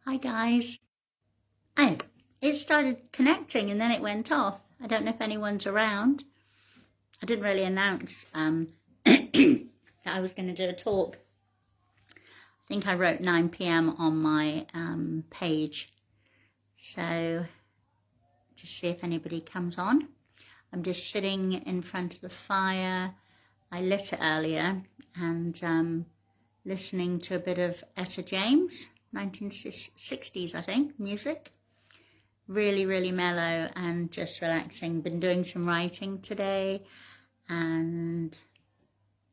Hi guys. Oh, it started connecting and then it went off. I don't know if anyone's around. I didn't really announce that I was going to do a talk. I think I wrote 9 p.m. on my page. So just see if anybody comes on. I'm just sitting in front of the fire. I lit it earlier and listening to a bit of Etta James, 1960s, I think, music. Really, really mellow and just relaxing. Been doing some writing today and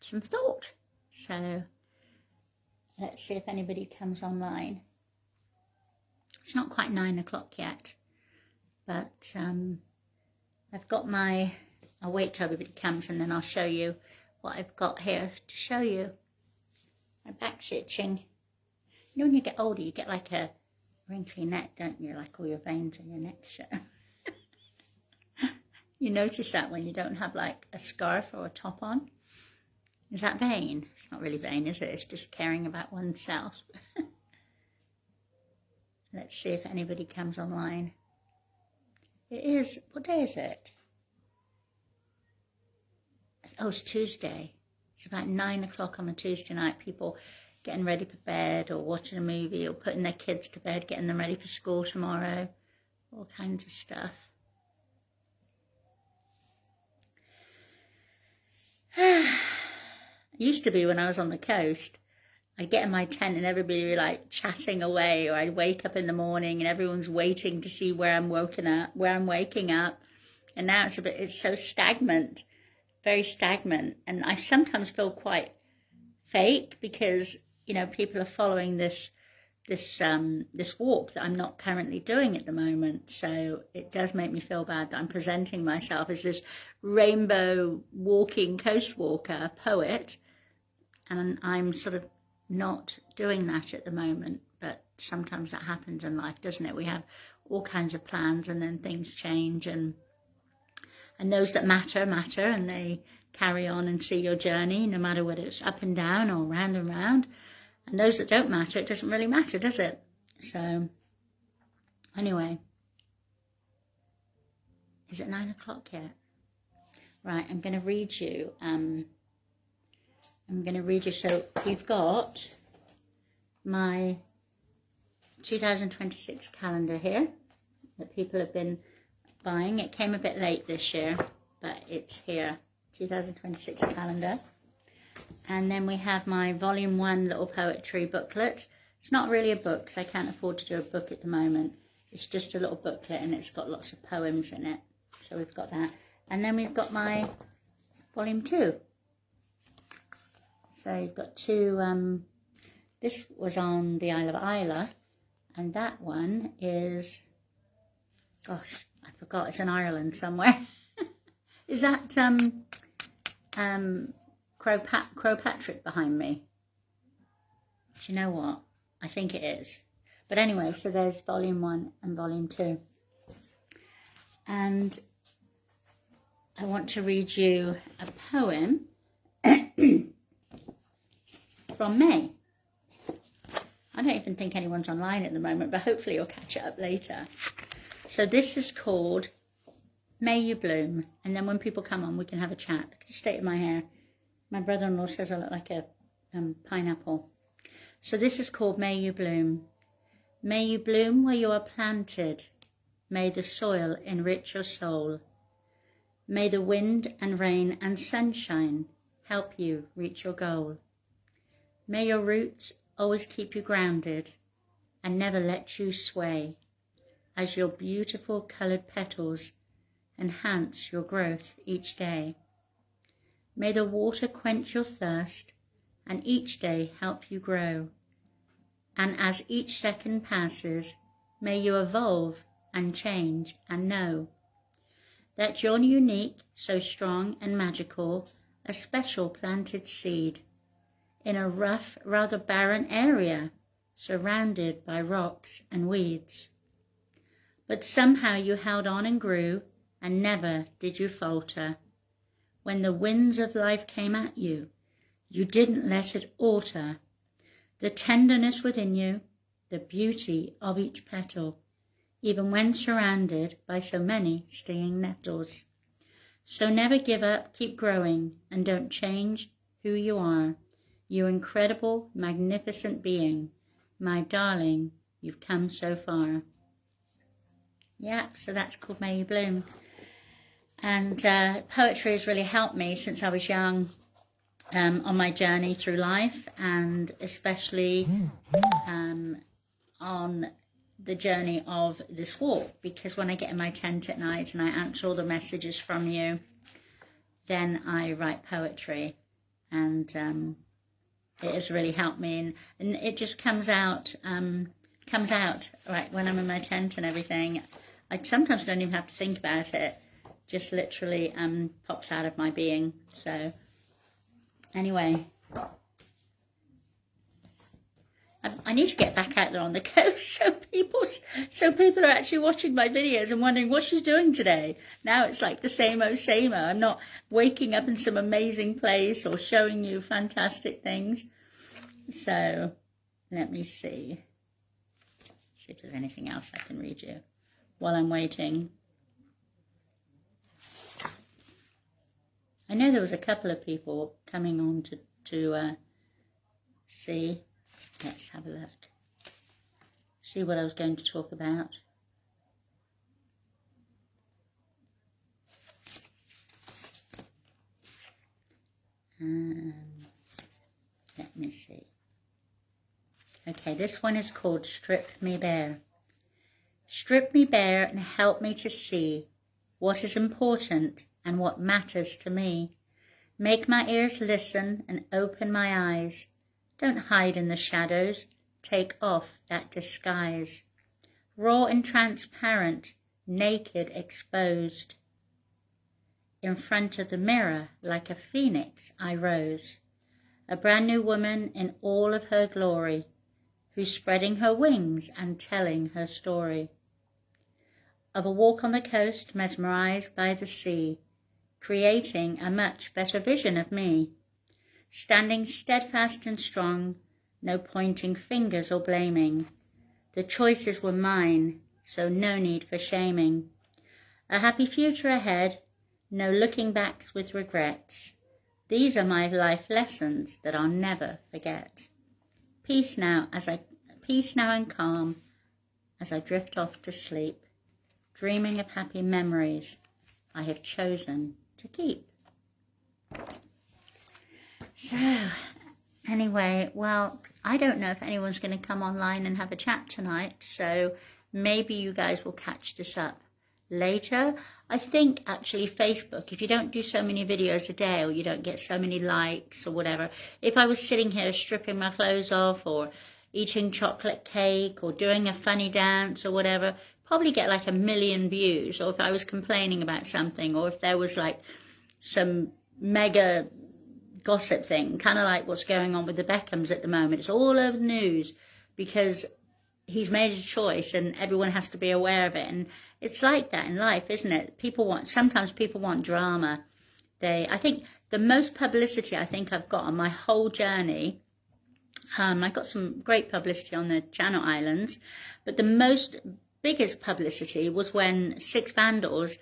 some thought. So let's see if anybody comes online. It's not quite 9 o'clock yet, but I've got my, I'll wait till everybody comes and then I'll show you what I've got here to show you. My back's itching. You know when you get older, you get like a wrinkly neck, don't you? Like all your veins in your neck show. You notice that when you don't have like a scarf or a top on. Is that vain? It's not really vain, is it? It's just caring about oneself. Let's see if anybody comes online. It is, what day is it? Oh, it's Tuesday. It's about 9 o'clock on a Tuesday night. People getting ready for bed or watching a movie or putting their kids to bed, getting them ready for school tomorrow. All kinds of stuff. It used to be when I was on the coast, I'd get in my tent and everybody would be like chatting away, or I'd wake up in the morning and everyone's waiting to see where I'm waking up. And now it's so stagnant, very stagnant. And I sometimes feel quite fake because, you know, people are following this walk that I'm not currently doing at the moment. So it does make me feel bad that I'm presenting myself as this rainbow walking coast walker poet, and I'm sort of not doing that at the moment. But sometimes that happens in life, doesn't it? We have all kinds of plans and then things change, and those that matter, and they carry on and see your journey, no matter whether it's up and down or round and round. And those that don't matter, it doesn't really matter, does it? So, anyway. Is it 9 o'clock yet? Right, I'm going to read you. So, you've got my 2026 calendar here that people have been buying. It came a bit late this year, but it's here. 2026 calendar. And then we have my volume 1 little poetry booklet. It's not really a book because I can't afford to do a book at the moment. It's just a little booklet and it's got lots of poems in it. So we've got that. And then we've got my volume 2. So you've got two, this was on the Isle of Islay, and that one is, gosh, I forgot, it's in Ireland somewhere. Is that Crow Patrick behind me? Do you know what? I think it is. But anyway, so there's volume 1 and volume 2. And I want to read you a poem from May. I don't even think anyone's online at the moment, but hopefully you'll catch it up later. So this is called May You Bloom. And then when people come on, we can have a chat. Look at the state of my hair. My brother-in-law says I look like a pineapple. So this is called May You Bloom. May you bloom where you are planted. May the soil enrich your soul. May the wind and rain and sunshine help you reach your goal. May your roots always keep you grounded and never let you sway, as your beautiful coloured petals enhance your growth each day. May the water quench your thirst and each day help you grow. And as each second passes, may you evolve and change and know that you're unique, so strong and magical, a special planted seed in a rough, rather barren area, surrounded by rocks and weeds. But somehow you held on and grew, and never did you falter. When the winds of life came at you, you didn't let it alter the tenderness within you, the beauty of each petal, even when surrounded by so many stinging nettles. So never give up, keep growing, and don't change who you are. You incredible, magnificent being. My darling, you've come so far. Yeah, so that's called May You Bloom. And poetry has really helped me since I was young on my journey through life, and especially on the journey of this walk, because when I get in my tent at night and I answer all the messages from you, then I write poetry, and it has really helped me, and it just comes out right when I'm in my tent and everything. I sometimes don't even have to think about it, just literally pops out of my being. So anyway, I need to get back out there on the coast so people are actually watching my videos and wondering what she's doing today. Now it's like the same old same old. I'm not waking up in some amazing place or showing you fantastic things. So let me see if there's anything else I can read you while I'm waiting. I know there was a couple of people coming on to see. Let's have a look. See what I was going to talk about. Let me see. Okay, this one is called Strip Me Bare. Strip me bare and help me to see what is important and what matters to me. Make my ears listen and open my eyes. Don't hide in the shadows. Take off that disguise. Raw and transparent, naked, exposed. In front of the mirror, like a phoenix, I rose. A brand new woman in all of her glory, who's spreading her wings and telling her story. Of a walk on the coast, mesmerized by the sea, creating a much better vision of me. Standing steadfast and strong, no pointing fingers or blaming. The choices were mine, so no need for shaming. A happy future ahead, no looking back with regrets. These are my life lessons that I'll never forget. Peace now and calm as I drift off to sleep, dreaming of happy memories I have chosen to keep. So, anyway, well, I don't know if anyone's going to come online and have a chat tonight, so maybe you guys will catch this up later. I think, actually, Facebook, if you don't do so many videos a day or you don't get so many likes or whatever, if I was sitting here stripping my clothes off or eating chocolate cake or doing a funny dance or whatever, probably get like 1 million views. Or if I was complaining about something, or if there was like some mega gossip thing, kind of like what's going on with the Beckhams at the moment. It's all over the news because he's made a choice and everyone has to be aware of it. And it's like that in life, isn't it? Sometimes people want drama. I think the most publicity I think I've got on my whole journey, I got some great publicity on the Channel Islands, but the biggest publicity was when 6 vandals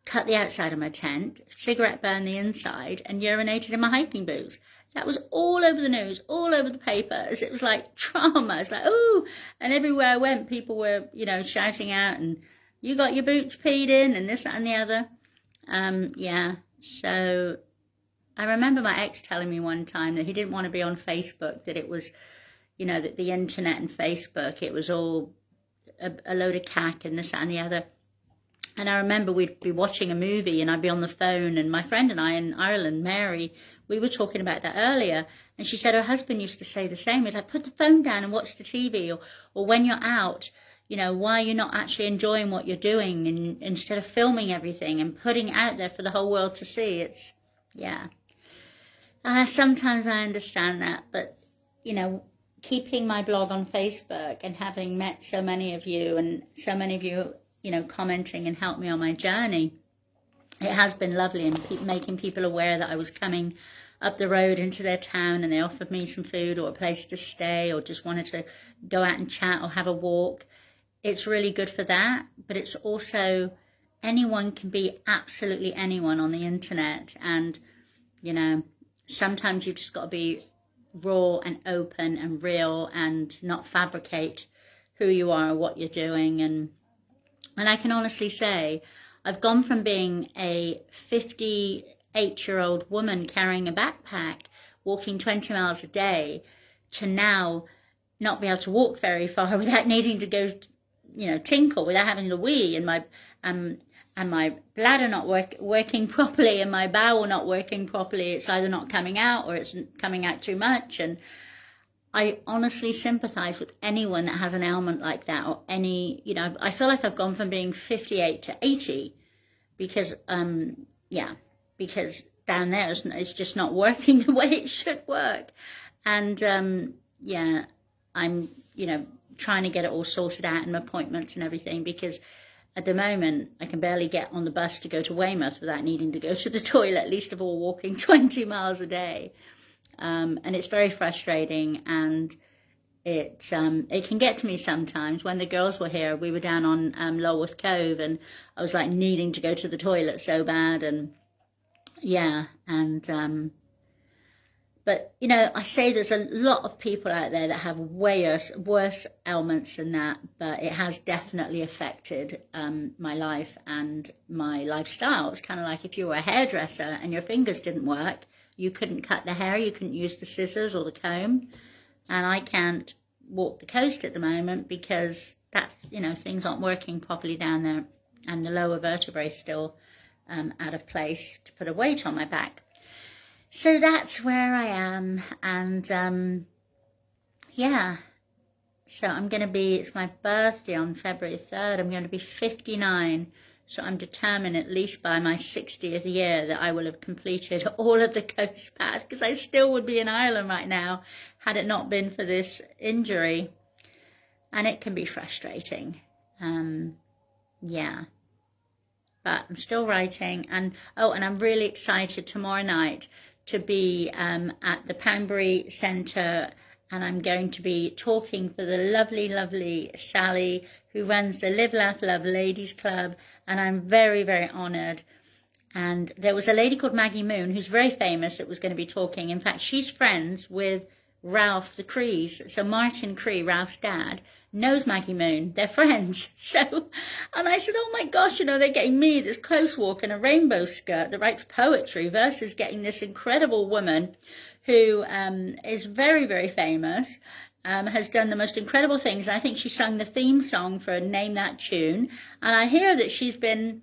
cut the outside of my tent, cigarette burned the inside, and urinated in my hiking boots. That was all over the news, all over the papers. It was like drama. It's like, oh, and everywhere I went, people were, shouting out, and you got your boots peed in, and this, that, and the other. Yeah, so I remember my ex telling me one time that he didn't want to be on Facebook, that it was, that the internet and Facebook, it was all a load of cack and this, that, and the other. And I remember we'd be watching a movie and I'd be on the phone, and my friend and I in Ireland, Mary, we were talking about that earlier, and she said her husband used to say the same. He'd like, put the phone down and watch the TV, or when you're out, why are you not actually enjoying what you're doing, and instead of filming everything and putting it out there for the whole world to see. It's, yeah. Sometimes I understand that, but, keeping my blog on Facebook and having met so many of you and so many of you, commenting and help me on my journey, it has been lovely, and making people aware that I was coming up the road into their town and they offered me some food or a place to stay, or just wanted to go out and chat or have a walk, it's really good for that. But it's also, anyone can be absolutely anyone on the internet. And, you know, sometimes you've just got to be raw and open and real and not fabricate who you are or what you're doing. And I can honestly say, I've gone from being a 58-year-old woman carrying a backpack, walking 20 miles a day, to now not be able to walk very far without needing to go, you know, tinkle, without having to wee, and my bladder not working properly, and my bowel not working properly. It's either not coming out or it's coming out too much. And I honestly sympathize with anyone that has an ailment like that, or any, you know, I feel like I've gone from being 58 to 80 because, because down there it's just not working the way it should work. And, I'm, you know, trying to get it all sorted out and appointments and everything, because at the moment I can barely get on the bus to go to Weymouth without needing to go to the toilet, least of all walking 20 miles a day. And it's very frustrating, and it can get to me sometimes. When the girls were here, we were down on Lulworth Cove, and I was like needing to go to the toilet so bad. And but, you know, I say there's a lot of people out there that have way worse ailments than that, but it has definitely affected my life and my lifestyle. It's kind of like if you were a hairdresser and your fingers didn't work, you couldn't cut the hair, you couldn't use the scissors or the comb. And I can't walk the coast at the moment because that's, you know, things aren't working properly down there, and the lower vertebrae is still out of place to put a weight on my back. So that's where I am. And so I'm going to be, it's my birthday on February 3rd. I'm going to be 59. So I'm determined, at least by my 60th year, that I will have completed all of the coast path, because I still would be in Ireland right now had it not been for this injury. And it can be frustrating. But I'm still writing. And I'm really excited tomorrow night to be at the Poundbury Centre, and I'm going to be talking for the lovely, lovely Sally, who runs the Live, Laugh, Love Ladies Club, and I'm very, very honoured. And there was a lady called Maggie Moon, who's very famous, that was going to be talking. In fact, she's friends with Ralph the Crees. So Martin Cree, Ralph's dad, knows Maggie Moon. They're friends. So, and I said, oh my gosh, you know, they're getting me, this close walk in a rainbow skirt that writes poetry, versus getting this incredible woman who is very, very famous, has done the most incredible things. And I think she sung the theme song for Name That Tune. And I hear that she's been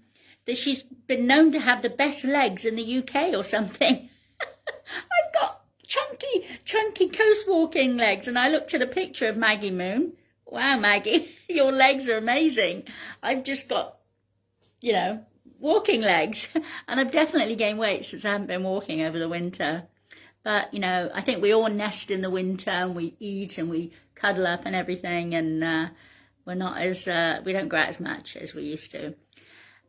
known to have the best legs in the UK or something. I've got chunky coast walking legs. And I looked at a picture of Maggie Moon. Wow, Maggie, your legs are amazing. I've just got, you know, walking legs. And I've definitely gained weight since I haven't been walking over the winter. But, you know, I think we all nest in the winter, and we eat and we cuddle up and everything. And we're not as, we don't go out as much as we used to.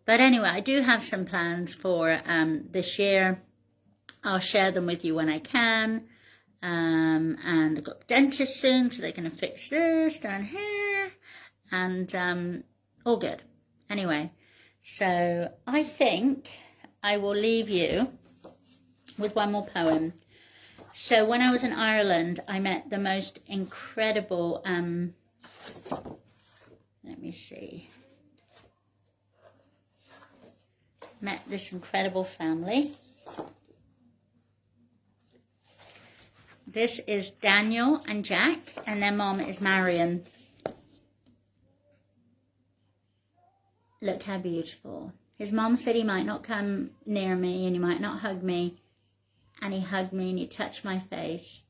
But anyway, I do have some plans for this year. I'll share them with you when I can. And I've got the dentist soon, so they're going to fix this down here. And all good. Anyway, so I think I will leave you with one more poem. So when I was in Ireland, I met the most incredible, let me see. Met this incredible family. This is Daniel and Jack, and their mom is Marion. Look how beautiful. His mom said he might not come near me and he might not hug me. And he hugged me and he touched my face.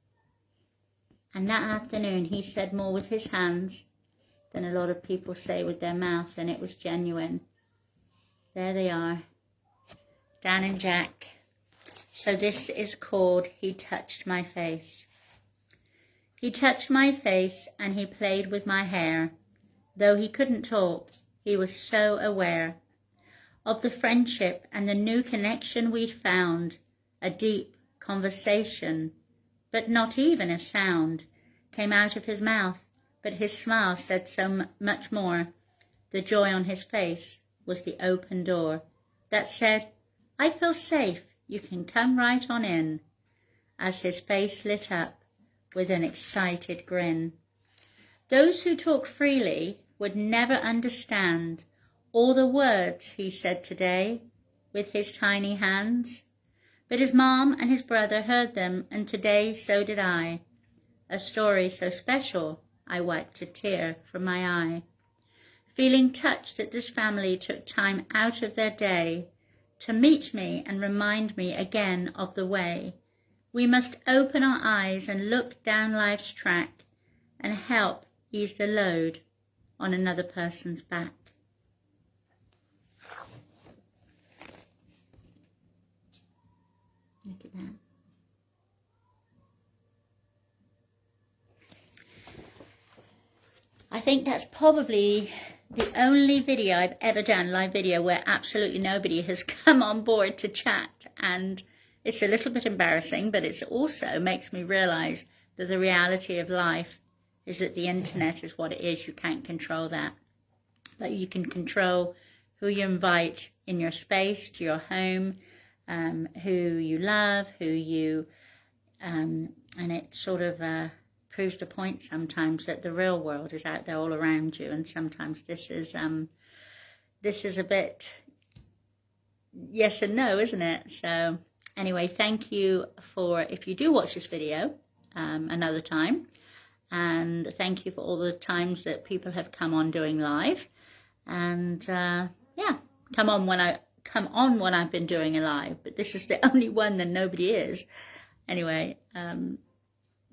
And that afternoon he said more with his hands than a lot of people say with their mouth, and it was genuine. There they are, Dan and Jack. So this is called He Touched My Face. He touched my face and he played with my hair. Though he couldn't talk, he was so aware of the friendship and the new connection we'd found, a deep, conversation, but not even a sound came out of his mouth, but his smile said so much more. The joy on his face was the open door that said, "I feel safe, you can come right on in," as his face lit up with an excited grin. Those who talk freely would never understand all the words he said today with his tiny hands. But his mom and his brother heard them, and today so did I. A story so special, I wiped a tear from my eye, feeling touched that this family took time out of their day to meet me and remind me again of the way we must open our eyes and look down life's track and help ease the load on another person's back. Look at that. I think that's probably the only video I've ever done, live video, where absolutely nobody has come on board to chat. And it's a little bit embarrassing, but it also makes me realize that the reality of life is that the internet is what it is. You can't control that. But you can control who you invite in your space, to your home, who you love, who you, and it sort of proves the point sometimes that the real world is out there all around you, and sometimes this is a bit yes and no, isn't it? So anyway, thank you for, if you do watch this video another time, and thank you for all the times that people have come on doing live, and yeah, come on when I've been doing a live, but this is the only one that nobody is. Anyway,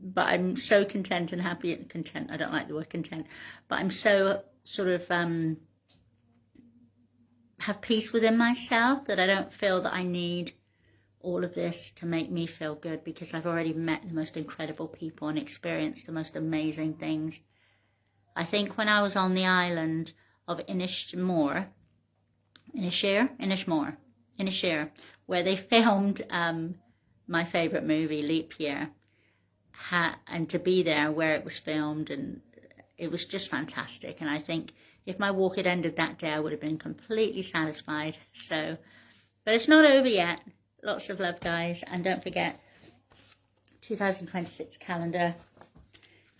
but I'm so content and happy. Content, I don't like the word content, but I'm so sort of have peace within myself that I don't feel that I need all of this to make me feel good, because I've already met the most incredible people and experienced the most amazing things. I think when I was on the island of Inishmore, where they filmed my favourite movie, Leap Year, and to be there where it was filmed, and it was just fantastic. And I think if my walk had ended that day, I would have been completely satisfied. So, but it's not over yet. Lots of love, guys, and don't forget 2026 calendar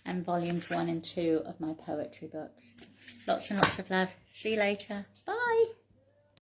and volumes 1 and 2 of my poetry books. Lots and lots of love. See you later. Bye.